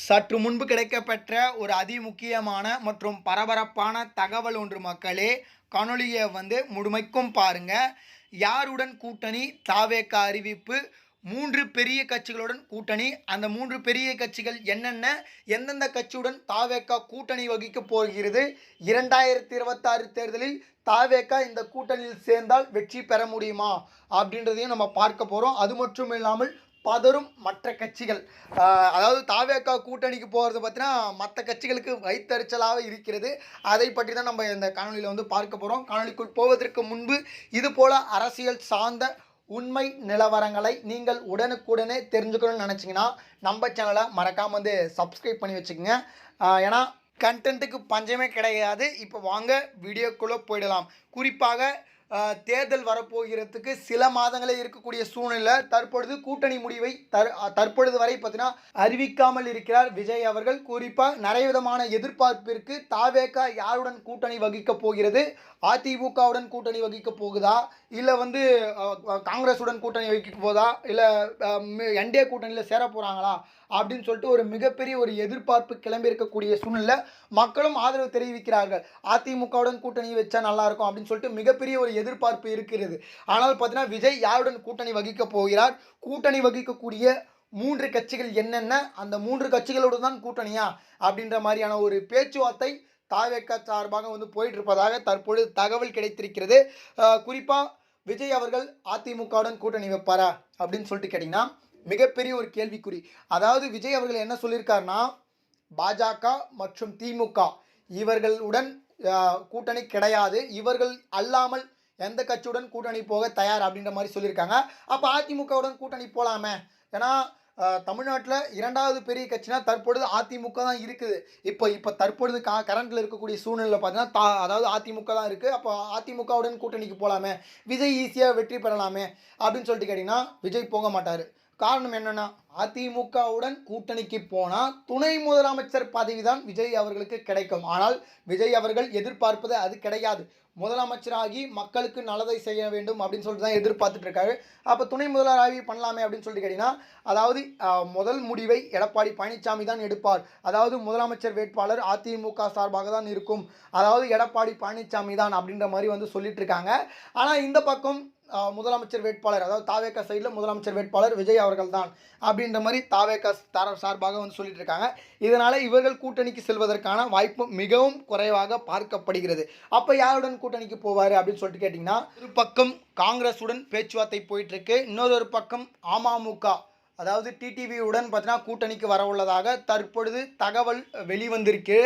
சற்று முன்பு கிடைக்கப்பெற்ற ஒரு அதிமுக்கியமான மற்றும் பரபரப்பான தகவல் ஒன்று மக்களே. காணொளியை முழுமைக்கும் பாருங்க. யாருடன் கூட்டணி? தாவேக அறிவிப்பு. 3 பெரிய கட்சிகளுடன் கூட்டணி. அந்த 3 பெரிய கட்சிகள் என்னென்ன? எந்தெந்த கட்சியுடன் தாவேக கூட்டணி வகிக்க போகிறது? 2026 தேர்தலில் தாவேக இந்த கூட்டணியில் சேர்ந்தால் வெற்றி பெற முடியுமா அப்படின்றதையும் நம்ம பார்க்க போகிறோம். அது மட்டும் இல்லாமல் பதறும் மற்ற கட்சிகள், அதாவது தாவேக கூட்டணிக்கு போகிறது பார்த்தீங்கன்னா மற்ற கட்சிகளுக்கு வயிற்றெரிச்சலாக இருக்கிறது. அதை பற்றி தான் நம்ம இந்த காணொலியில் பார்க்க போகிறோம். காணொலிக்குள் போவதற்கு முன்பு இதுபோல் அரசியல் சார்ந்த உண்மை நிலவரங்களை நீங்கள் உடனுக்குடனே தெரிஞ்சுக்கணும்னு நினச்சிங்கன்னா நம்ம சேனலை மறக்காமல் சப்ஸ்கிரைப் பண்ணி வச்சுக்கோங்க. ஏன்னா கண்டென்ட்டுக்கு பஞ்சமே கிடையாது. இப்போ வாங்க வீடியோக்குள்ளே போயிடலாம். குறிப்பாக தேர்தல் வரப்போகிறதுக்கு சில மாதங்களே இருக்கக்கூடிய சூழ்நிலை தற்பொழுது கூட்டணி முடிவை தற்பொழுது வரை பார்த்தீங்கன்னா அறிவிக்காமல் இருக்கிறார் விஜய் அவர்கள். குறிப்பாக நிறைய விதமான எதிர்பார்ப்பிற்கு தாவேக யாருடன் கூட்டணி வகிக்க போகிறது? அதிமுகவுடன் கூட்டணி வகிக்க போகுதா, இல்லை காங்கிரஸுடன் கூட்டணி வகிக்க போதா, இல்லை என்டிஏ கூட்டணியில் சேர போகிறாங்களா அப்படின்னு சொல்லிட்டு ஒரு மிகப்பெரிய ஒரு எதிர்பார்ப்பு கிளம்பி இருக்கக்கூடிய சூழ்நிலை. மக்களும் ஆதரவு தெரிவிக்கிறார்கள். அதிமுகவுடன் கூட்டணி வச்சா நல்லாயிருக்கும் அப்படின்னு சொல்லிட்டு மிகப்பெரிய ஒரு எதிர்பார்ப்பு இருக்கிறது. ஆனால் பார்த்தீங்கன்னா விஜய் யாருடன் கூட்டணி வகிக்க போகிறார்? கூட்டணி வகிக்கக்கூடிய 3 கட்சிகள் என்னென்ன? அந்த 3 கட்சிகளோடு தான் கூட்டணியா அப்படின்ற மாதிரியான ஒரு பேச்சுவார்த்தை தாவேக சார்பாக போயிட்டு இருப்பதாக தற்பொழுது தகவல் கிடைத்திருக்கிறது. குறிப்பாக விஜய் அவர்கள் அதிமுகவுடன் கூட்டணி வைப்பாரா அப்படின்னு சொல்லிட்டு கேட்டிங்கன்னா மிகப்பெரிய ஒரு கேள்விக்குறி. அதாவது விஜய் அவர்கள் என்ன சொல்லியிருக்காருன்னா, பாஜக மற்றும் திமுக இவர்களுடன் கூட்டணி கிடையாது, இவர்கள் அல்லாமல் எந்த கட்சியுடன் கூட்டணி போக தயார் அப்படின்ற மாதிரி சொல்லியிருக்காங்க. அப்போ அதிமுகவுடன் கூட்டணி போகலாமே. ஏன்னா தமிழ்நாட்டில் 2வது பெரிய கட்சினா தற்பொழுது அதிமுக தான் இருக்குது. இப்போ தற்பொழுது கரண்டில் இருக்கக்கூடிய சூழ்நிலை பார்த்தீங்கன்னா அதாவது அதிமுக தான் இருக்குது. அப்போ அதிமுகவுடன் கூட்டணிக்கு போகலாமே, விஜய் ஈஸியாக வெற்றி பெறலாமே அப்படின்னு சொல்லிட்டு கேட்டிங்கன்னா விஜய் போக மாட்டார். காரணம் என்னென்னா, அதிமுகவுடன் கூட்டணிக்கு போனால் துணை முதலமைச்சர் பதவி தான் விஜய் அவர்களுக்கு கிடைக்கும். ஆனால் விஜய் அவர்கள் எதிர்பார்ப்பது அது கிடையாது. முதலமைச்சராகி மக்களுக்கு நல்லதை செய்ய வேண்டும் அப்படின்னு சொல்லிட்டு தான் எதிர்பார்த்துட்டு இருக்காரு. அப்போ துணை முதல்வராகி பண்ணலாமே அப்படின்னு சொல்லிட்டு கேட்டிங்கன்னா, அதாவது முதல் முடிவை எடப்பாடி பழனிசாமி தான் எடுப்பார். அதாவது முதலமைச்சர் வேட்பாளர் அதிமுக சார்பாக தான் இருக்கும், அதாவது எடப்பாடி பழனிசாமி தான் அப்படின்ற மாதிரி சொல்லிட்டு இருக்காங்க. ஆனால் இந்த பக்கம் முதலமைச்சர் வேட்பாளர், அதாவது தாவேக சைடில் முதலமைச்சர் வேட்பாளர் விஜய் அவர்கள் தான் அப்படின்ற மாதிரி தாவேக சார்பாக சொல்லிட்டு இருக்காங்க. இதனால் இவர்கள் கூட்டணிக்கு செல்வதற்கான வாய்ப்பு மிகவும் குறைவாக பார்க்கப்படுகிறது. அப்போ யாருடன் கூட்டணிக்கு போவார் அப்படின்னு சொல்லிட்டு கேட்டிங்கன்னா, ஒரு பக்கம் காங்கிரஸுடன் பேச்சுவார்த்தை போயிட்டுருக்கு, இன்னொரு பக்கம் அமமுக அதாவது டிடிவியுடன் பார்த்தீங்கன்னா கூட்டணிக்கு வர உள்ளதாக தற்பொழுது தகவல் வெளிவந்திருக்கு.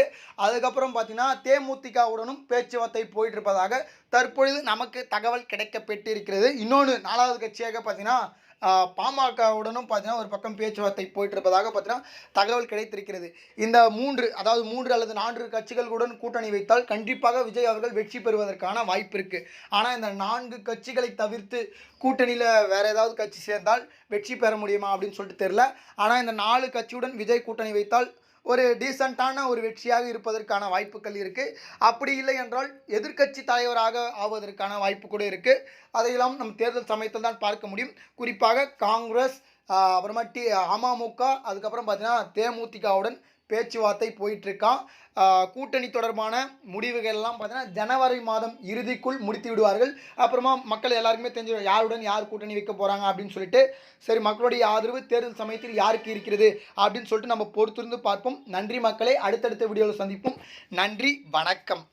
அதுக்கப்புறம் பார்த்தீங்கன்னா தேமுதிகவுடனும் பேச்சுவார்த்தை போயிட்டு இருப்பதாக தற்பொழுது நமக்கு தகவல் கிடைக்கப்பட்டிருக்கிறது. இன்னொன்று 4வது கட்சியாக பார்த்தீங்கன்னா பாமகவுடனும் பார்த்தீங்கன்னா ஒரு பக்கம் பேச்சுவார்த்தை போயிட்டு இருப்பதாக பார்த்தீங்கன்னா தகவல் கிடைத்திருக்கிறது. இந்த 3 அதாவது 3 அல்லது 4 கட்சிகளுடன் கூட்டணி வைத்தால் கண்டிப்பாக விஜய் அவர்கள் வெற்றி பெறுவதற்கான வாய்ப்பு இருக்குது. ஆனால் இந்த 4 கட்சிகளை தவிர்த்து கூட்டணியில் வேறு ஏதாவது கட்சி சேர்ந்தால் வெற்றி பெற முடியுமா அப்படின்னு சொல்லிட்டு தெரில. ஆனால் இந்த 4 கட்சியுடன் விஜய் கூட்டணி வைத்தால் ஒரு டீசெண்டான ஒரு வெற்றியாக இருப்பதற்கான வாய்ப்புகள் இருக்குது. அப்படி இல்லை என்றால் எதிர்க்கட்சி தலைவராக ஆவதற்கான வாய்ப்பு கூட இருக்குது. அதையெல்லாம் நம் தேர்தல் சமயத்தில் தான் பார்க்க முடியும். குறிப்பாக காங்கிரஸ், அப்புறமா அமமுக, அதுக்கப்புறம் பார்த்தீங்கன்னா தேமுதிகவுடன் பேச்சுவார்த்தை போயிட்டுருக்கான். கூட்டணி தொடர்பான முடிவுகள்லாம் பார்த்தீங்கன்னா ஜனவரி மாதம் இறுதிக்குள் முடித்து விடுவார்கள். அப்புறமா மக்கள் எல்லாருக்குமே தெரிஞ்சிடும் யாருடன் யார் கூட்டணி வைக்க போகிறாங்க அப்படின்னு சொல்லிட்டு. சரி, மக்களுடைய ஆதரவு தேர்தல் சமயத்தில் யாருக்கு இருக்கிறது அப்படின்னு சொல்லிட்டு நம்ம பொறுத்திருந்து பார்ப்போம். நன்றி மக்களே, அடுத்தடுத்த வீடியோவில் சந்திப்போம். நன்றி, வணக்கம்.